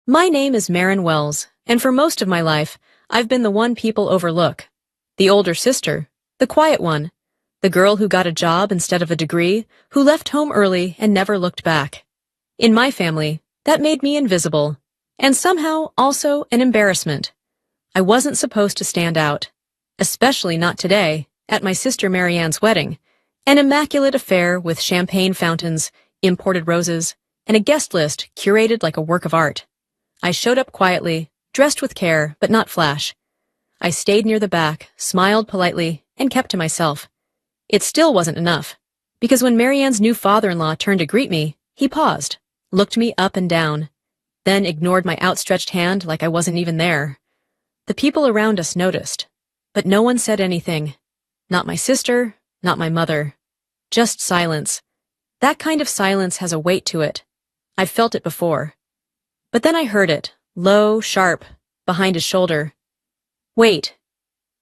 My name is Marin Wells, and for most of my life, I've been the one people overlook. The older sister, the quiet one, the girl who got a job instead of a degree, who left home early and never looked back. In my family, that made me invisible, and somehow also an embarrassment. I wasn't supposed to stand out, especially not today, at my sister Marianne's wedding, an immaculate affair with champagne fountains, imported roses, and a guest list curated like a work of art. I showed up quietly, dressed with care, but not flash. I stayed near the back, smiled politely, and kept to myself. It still wasn't enough, because when Marianne's new father-in-law turned to greet me, he paused, looked me up and down, then ignored my outstretched hand like I wasn't even there. The people around us noticed, but no one said anything. Not my sister, not my mother. Just silence. That kind of silence has a weight to it. I've felt it before. But then I heard it, low, sharp, behind his shoulder. Wait,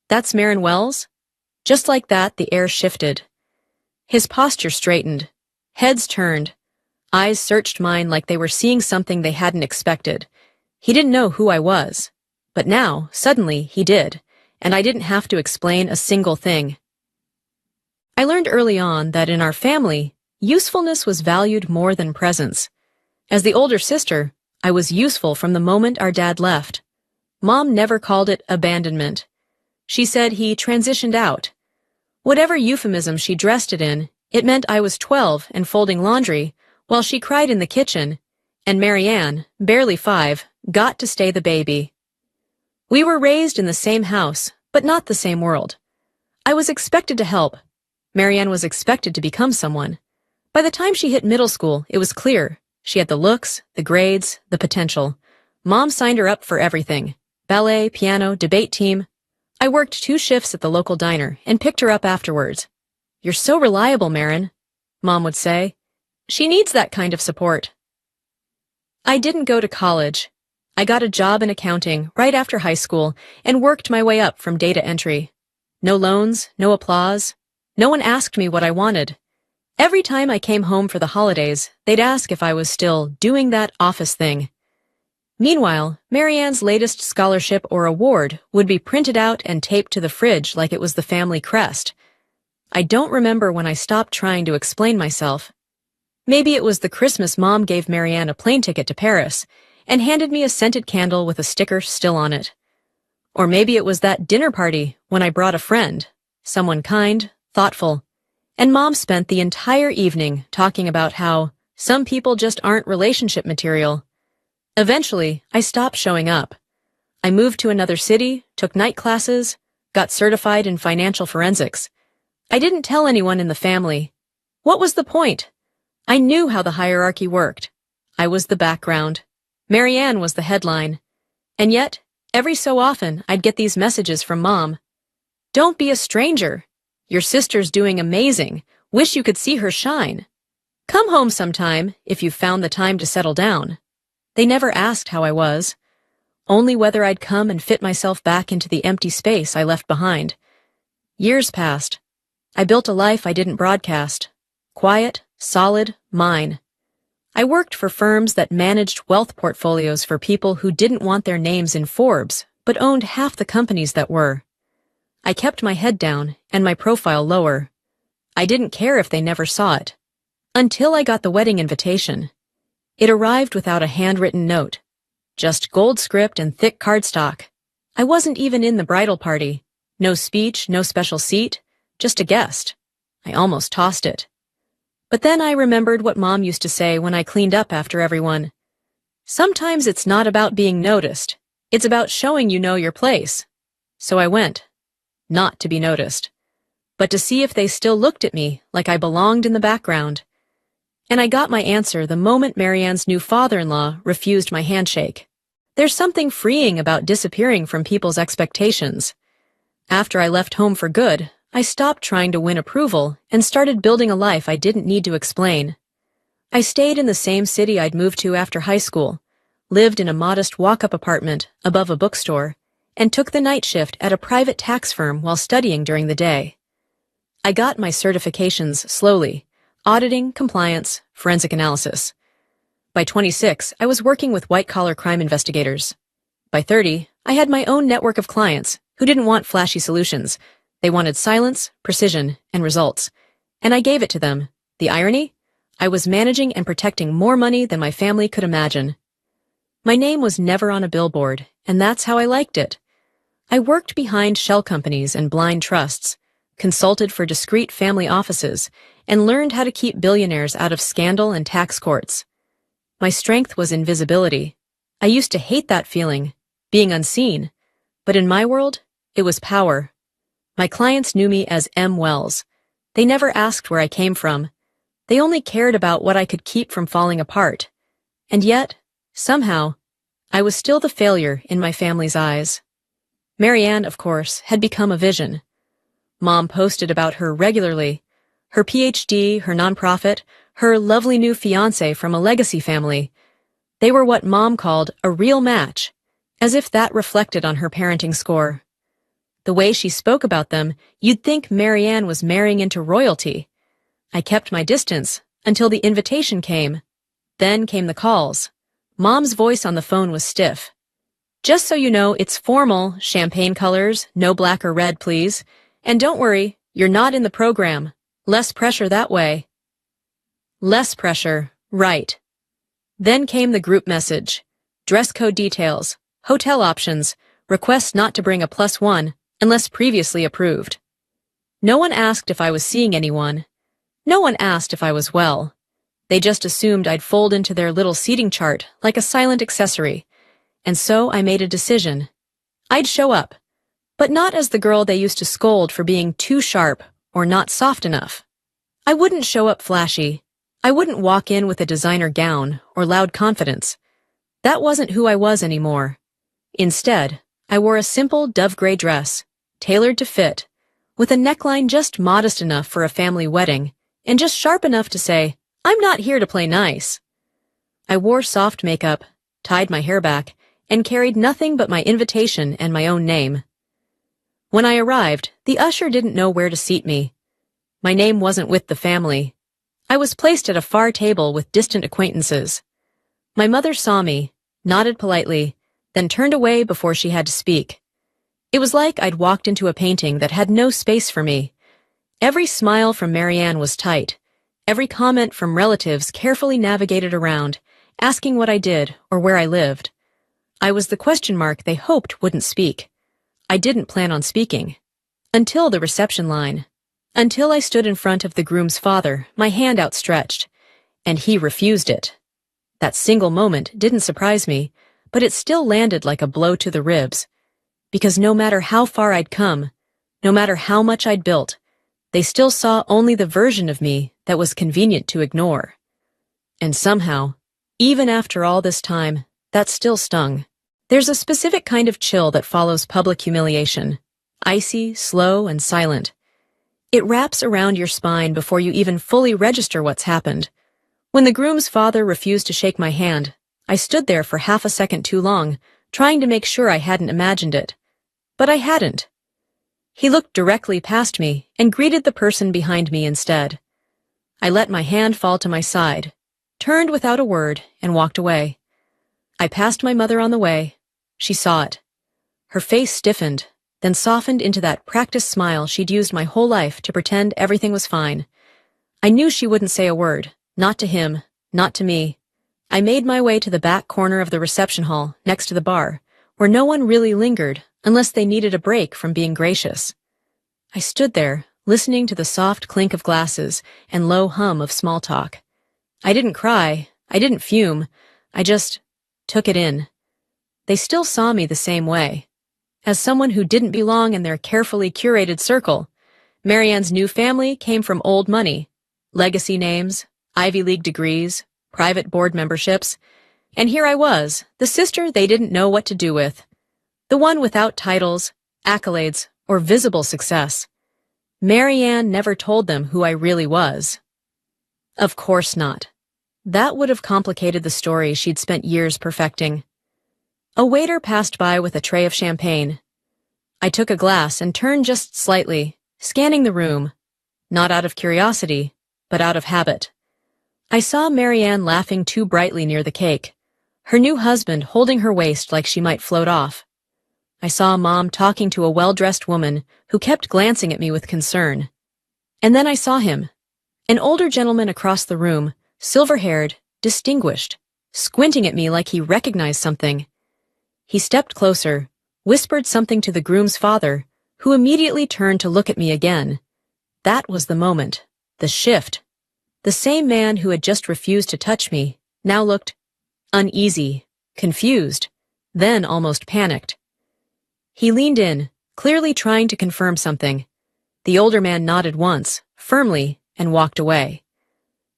that's Marin Wells? Just like that, the air shifted. His posture straightened. Heads turned. Eyes searched mine like they were seeing something they hadn't expected. He didn't know who I was. But now, suddenly, he did, and I didn't have to explain a single thing. I learned early on that in our family, usefulness was valued more than presence. As the older sister, I was useful from the moment our dad left. Mom never called it abandonment. She said he transitioned out. Whatever euphemism she dressed it in, it meant I was 12 and folding laundry, while she cried in the kitchen, and Marianne, barely 5, got to stay the baby. We were raised in the same house, but not the same world. I was expected to help. Marianne was expected to become someone. By the time she hit middle school, it was clear. She had the looks, the grades, the potential. Mom signed her up for everything. Ballet, piano, debate team. I worked 2 shifts at the local diner and picked her up afterwards. "You're so reliable, Marin," Mom would say. "She needs that kind of support." I didn't go to college. I got a job in accounting right after high school and worked my way up from data entry. No loans, no applause. No one asked me what I wanted. Every time I came home for the holidays, they'd ask if I was still doing that office thing. Meanwhile, Marianne's latest scholarship or award would be printed out and taped to the fridge like it was the family crest. I don't remember when I stopped trying to explain myself. Maybe it was the Christmas Mom gave Marianne a plane ticket to Paris and handed me a scented candle with a sticker still on it. Or maybe it was that dinner party when I brought a friend, someone kind, thoughtful, and Mom spent the entire evening talking about how some people just aren't relationship material. Eventually, I stopped showing up. I moved to another city, took night classes, got certified in financial forensics. I didn't tell anyone in the family. What was the point? I knew how the hierarchy worked. I was the background. Marianne was the headline. And yet, every so often, I'd get these messages from Mom. "Don't be a stranger. Your sister's doing amazing. Wish you could see her shine. Come home sometime if you've found the time to settle down." They never asked how I was, only whether I'd come and fit myself back into the empty space I left behind. Years passed. I built a life I didn't broadcast. Quiet, solid, mine. I worked for firms that managed wealth portfolios for people who didn't want their names in Forbes, but owned half the companies that were. I kept my head down and my profile lower. I didn't care if they never saw it. Until I got the wedding invitation. It arrived without a handwritten note. Just gold script and thick cardstock. I wasn't even in the bridal party. No speech, no special seat, just a guest. I almost tossed it. But then I remembered what Mom used to say when I cleaned up after everyone. Sometimes it's not about being noticed. It's about showing you know your place. So I went. Not to be noticed, but to see if they still looked at me like I belonged in the background. And I got my answer the moment Marianne's new father-in-law refused my handshake. There's something freeing about disappearing from people's expectations. After I left home for good, I stopped trying to win approval and started building a life I didn't need to explain. I stayed in the same city I'd moved to after high school, lived in a modest walk-up apartment above a bookstore, and took the night shift at a private tax firm while studying during the day. I got my certifications slowly: auditing, compliance, forensic analysis. By 26, I was working with white-collar crime investigators. By 30, I had my own network of clients who didn't want flashy solutions. They wanted silence, precision, and results. And I gave it to them. The irony? I was managing and protecting more money than my family could imagine. My name was never on a billboard, and that's how I liked it. I worked behind shell companies and blind trusts, consulted for discreet family offices, and learned how to keep billionaires out of scandal and tax courts. My strength was invisibility. I used to hate that feeling, being unseen. But in my world, it was power. My clients knew me as M. Wells. They never asked where I came from. They only cared about what I could keep from falling apart. And yet, somehow, I was still the failure in my family's eyes. Marianne, of course, had become a vision. Mom posted about her regularly. Her PhD, her nonprofit, her lovely new fiancé from a legacy family. They were what Mom called a real match, as if that reflected on her parenting score. The way she spoke about them, you'd think Marianne was marrying into royalty. I kept my distance until the invitation came. Then came the calls. Mom's voice on the phone was stiff. "Just so you know, it's formal, champagne colors, no black or red, please. And don't worry, you're not in the program. Less pressure that way." Less pressure, right. Then came the group message. Dress code details, hotel options, request not to bring a +1 unless previously approved. No one asked if I was seeing anyone. No one asked if I was well. They just assumed I'd fold into their little seating chart like a silent accessory. And so I made a decision. I'd show up, but not as the girl they used to scold for being too sharp or not soft enough. I wouldn't show up flashy. I wouldn't walk in with a designer gown or loud confidence. That wasn't who I was anymore. Instead, I wore a simple dove gray dress, tailored to fit, with a neckline just modest enough for a family wedding and just sharp enough to say, "I'm not here to play nice." I wore soft makeup, tied my hair back, and carried nothing but my invitation and my own name. When I arrived, the usher didn't know where to seat me. My name wasn't with the family. I was placed at a far table with distant acquaintances. My mother saw me, nodded politely, then turned away before she had to speak. It was like I'd walked into a painting that had no space for me. Every smile from Marianne was tight. Every comment from relatives carefully navigated around, asking what I did or where I lived. I was the question mark they hoped wouldn't speak. I didn't plan on speaking. Until the reception line. Until I stood in front of the groom's father, my hand outstretched. And he refused it. That single moment didn't surprise me, but it still landed like a blow to the ribs. Because no matter how far I'd come, no matter how much I'd built, they still saw only the version of me that was convenient to ignore. And somehow, even after all this time, that still stung. There's a specific kind of chill that follows public humiliation. Icy, slow, and silent. It wraps around your spine before you even fully register what's happened. When the groom's father refused to shake my hand, I stood there for half a second too long, trying to make sure I hadn't imagined it. But I hadn't. He looked directly past me and greeted the person behind me instead. I let my hand fall to my side, turned without a word, and walked away. I passed my mother on the way. She saw it. Her face stiffened, then softened into that practiced smile she'd used my whole life to pretend everything was fine. I knew she wouldn't say a word, not to him, not to me. I made my way to the back corner of the reception hall, next to the bar, where no one really lingered unless they needed a break from being gracious. I stood there, listening to the soft clink of glasses and low hum of small talk. I didn't cry, I didn't fume, I just took it in. They still saw me the same way, as someone who didn't belong in their carefully curated circle. Marianne's new family came from old money, legacy names, Ivy League degrees, private board memberships, and here I was, the sister they didn't know what to do with, the one without titles, accolades, or visible success. Marianne never told them who I really was. Of course not. That would have complicated the story she'd spent years perfecting. A waiter passed by with a tray of champagne. I took a glass and turned just slightly, scanning the room, not out of curiosity, but out of habit. I saw Marianne laughing too brightly near the cake, her new husband holding her waist like she might float off. I saw Mom talking to a well-dressed woman who kept glancing at me with concern. And then I saw him, an older gentleman across the room, silver-haired, distinguished, squinting at me like he recognized something. He stepped closer, whispered something to the groom's father, who immediately turned to look at me again. That was the moment, the shift. The same man who had just refused to touch me now looked uneasy, confused, then almost panicked. He leaned in, clearly trying to confirm something. The older man nodded once, firmly, and walked away.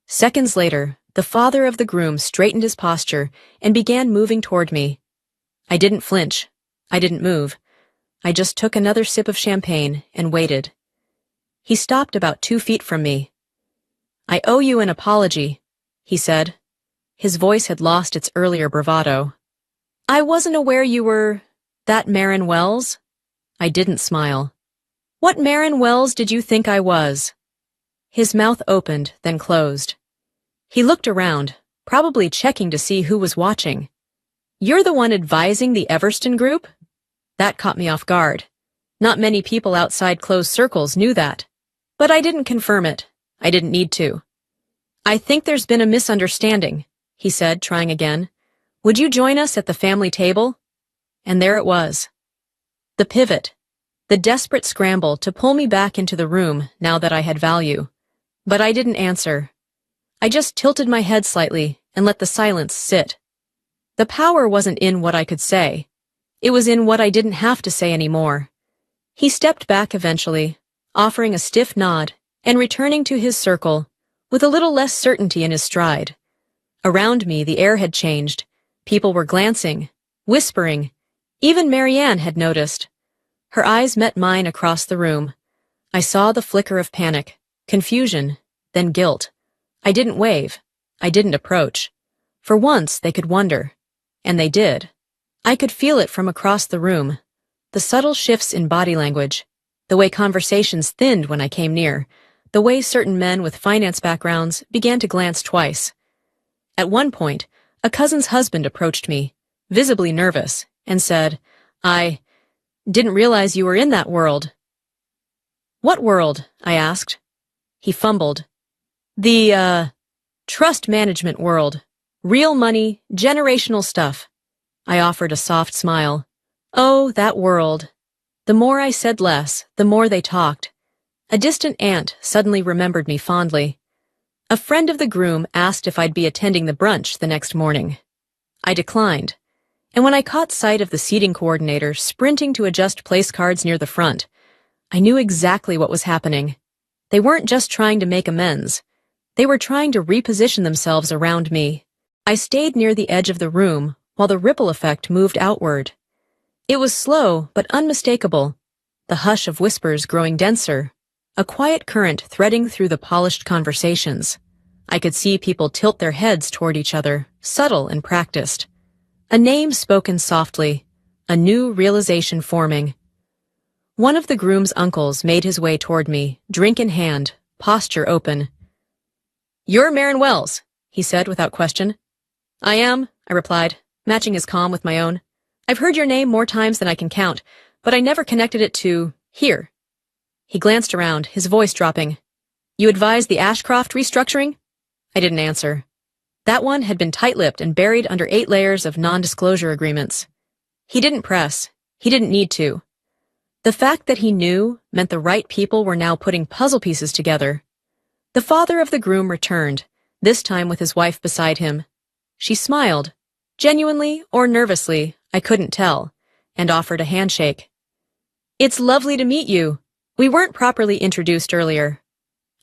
Seconds later, the father of the groom straightened his posture and began moving toward me. I didn't flinch. I didn't move. I just took another sip of champagne and waited. He stopped about 2 feet from me. "I owe you an apology," he said. His voice had lost its earlier bravado. "I wasn't aware you were that Marin Wells." I didn't smile. "What Marin Wells did you think I was?" His mouth opened, then closed. He looked around, probably checking to see who was watching. "You're the one advising the Everston Group?" That caught me off guard. Not many people outside closed circles knew that. But I didn't confirm it. I didn't need to. "I think there's been a misunderstanding," he said, trying again. "Would you join us at the family table?" And there it was. The pivot. The desperate scramble to pull me back into the room now that I had value. But I didn't answer. I just tilted my head slightly and let the silence sit. The power wasn't in what I could say. It was in what I didn't have to say anymore. He stepped back eventually, offering a stiff nod and returning to his circle with a little less certainty in his stride. Around me, the air had changed. People were glancing, whispering. Even Marianne had noticed. Her eyes met mine across the room. I saw the flicker of panic, confusion, then guilt. I didn't wave. I didn't approach. For once, they could wonder. And they did. I could feel it from across the room. The subtle shifts in body language. The way conversations thinned when I came near. The way certain men with finance backgrounds began to glance twice. At one point, a cousin's husband approached me, visibly nervous, and said, "I didn't realize you were in that world." "What world?" I asked. He fumbled. "The, trust management world. Real money, generational stuff." I offered a soft smile. "Oh, that world." The more I said less, the more they talked. A distant aunt suddenly remembered me fondly. A friend of the groom asked if I'd be attending the brunch the next morning. I declined, and when I caught sight of the seating coordinator sprinting to adjust place cards near the front, I knew exactly what was happening. They weren't just trying to make amends. They were trying to reposition themselves around me. I stayed near the edge of the room while the ripple effect moved outward. It was slow but unmistakable, the hush of whispers growing denser, a quiet current threading through the polished conversations. I could see people tilt their heads toward each other, subtle and practiced. A name spoken softly, a new realization forming. One of the groom's uncles made his way toward me, drink in hand, posture open. "You're Marin Wells," he said without question. "I am," I replied, matching his calm with my own. "I've heard your name more times than I can count, but I never connected it to here." He glanced around, his voice dropping. "You advised the Ashcroft restructuring?" I didn't answer. That one had been tight-lipped and buried under 8 layers of non-disclosure agreements. He didn't press. He didn't need to. The fact that he knew meant the right people were now putting puzzle pieces together. The father of the groom returned, this time with his wife beside him. She smiled, genuinely or nervously, I couldn't tell, and offered a handshake. "It's lovely to meet you. We weren't properly introduced earlier."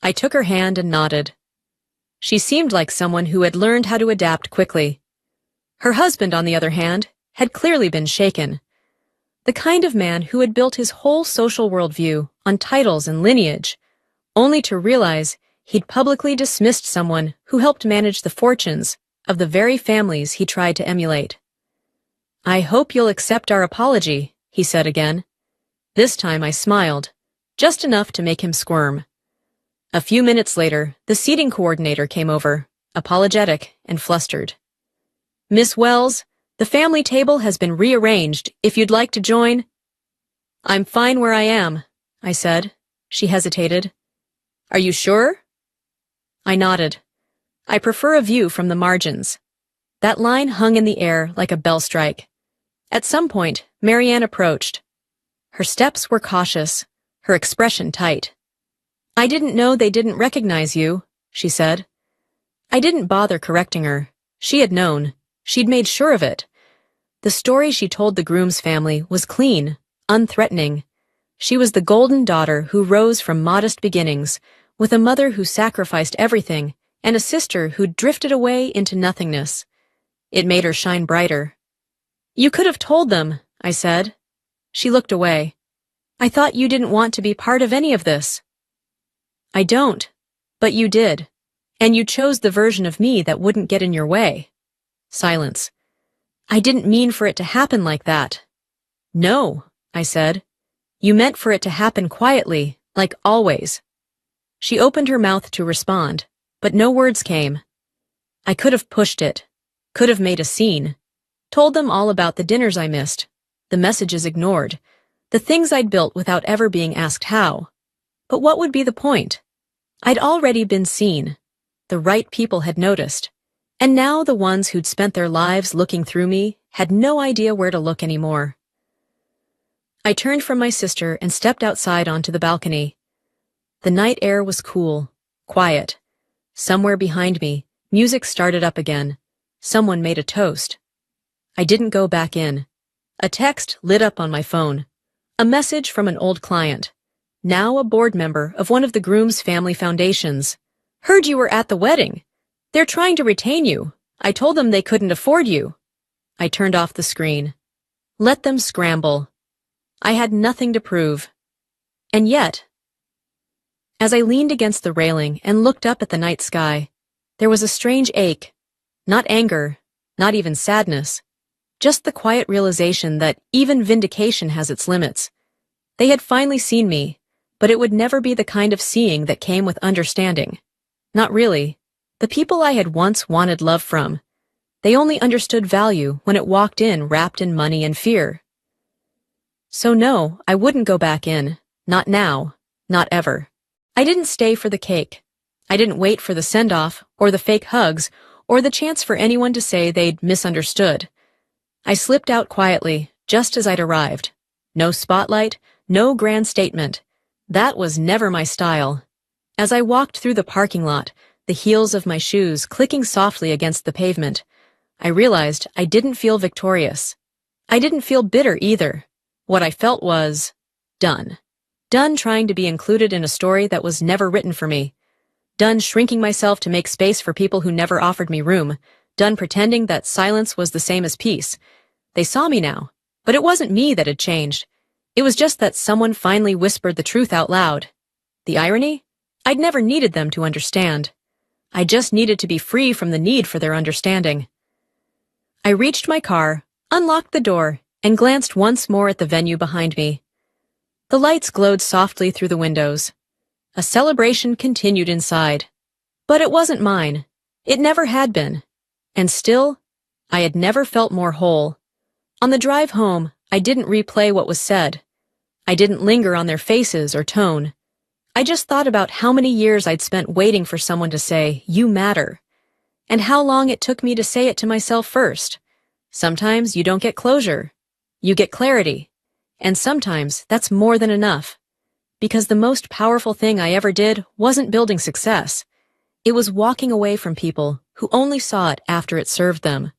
I took her hand and nodded. She seemed like someone who had learned how to adapt quickly. Her husband, on the other hand, had clearly been shaken. The kind of man who had built his whole social worldview on titles and lineage, only to realize he'd publicly dismissed someone who helped manage the fortunes of the very families he tried to emulate. "I hope you'll accept our apology," he said again. This time I smiled, just enough to make him squirm. A few minutes later, the seating coordinator came over, apologetic and flustered. "Miss Wells, the family table has been rearranged if you'd like to join." "I'm fine where I am," I said. She hesitated. "Are you sure?" I nodded. "I prefer a view from the margins." That line hung in the air like a bell strike. At some point, Marianne approached. Her steps were cautious, her expression tight. "I didn't know they didn't recognize you," she said. I didn't bother correcting her. She had known. She'd made sure of it. The story she told the groom's family was clean, unthreatening. She was the golden daughter who rose from modest beginnings, with a mother who sacrificed everything and a sister who drifted away into nothingness. It made her shine brighter. "You could have told them," I said. She looked away. "I thought you didn't want to be part of any of this." "I don't, but you did, and you chose the version of me that wouldn't get in your way." Silence. "I didn't mean for it to happen like that." "No," I said. "You meant for it to happen quietly, like always." She opened her mouth to respond, but no words came. I could have pushed it, could have made a scene, told them all about the dinners I missed, the messages ignored, the things I'd built without ever being asked how. But what would be the point? I'd already been seen. The right people had noticed. And now the ones who'd spent their lives looking through me had no idea where to look anymore. I turned from my sister and stepped outside onto the balcony. The night air was cool, quiet. Somewhere behind me, music started up again. Someone made a toast. I didn't go back in. A text lit up on my phone. A message from an old client, now a board member of one of the groom's family foundations. "Heard you were at the wedding. They're trying to retain you. I told them they couldn't afford you." I turned off the screen. Let them scramble. I had nothing to prove. And yet, as I leaned against the railing and looked up at the night sky, there was a strange ache. Not anger, not even sadness. Just the quiet realization that even vindication has its limits. They had finally seen me, but it would never be the kind of seeing that came with understanding. Not really. The people I had once wanted love from. They only understood value when it walked in wrapped in money and fear. So no, I wouldn't go back in. Not now. Not ever. I didn't stay for the cake. I didn't wait for the send-off, or the fake hugs, or the chance for anyone to say they'd misunderstood. I slipped out quietly, just as I'd arrived. No spotlight, no grand statement. That was never my style. As I walked through the parking lot, the heels of my shoes clicking softly against the pavement, I realized I didn't feel victorious. I didn't feel bitter either. What I felt was done. Done trying to be included in a story that was never written for me. Done shrinking myself to make space for people who never offered me room. Done pretending that silence was the same as peace. They saw me now, but it wasn't me that had changed. It was just that someone finally whispered the truth out loud. The irony? I'd never needed them to understand. I just needed to be free from the need for their understanding. I reached my car, unlocked the door, and glanced once more at the venue behind me. The lights glowed softly through the windows. A celebration continued inside. But it wasn't mine. It never had been. And still, I had never felt more whole. On the drive home, I didn't replay what was said. I didn't linger on their faces or tone. I just thought about how many years I'd spent waiting for someone to say, "You matter," and how long it took me to say it to myself first. Sometimes you don't get closure. You get clarity. And sometimes that's more than enough. Because the most powerful thing I ever did wasn't building success. It was walking away from people who only saw it after it served them.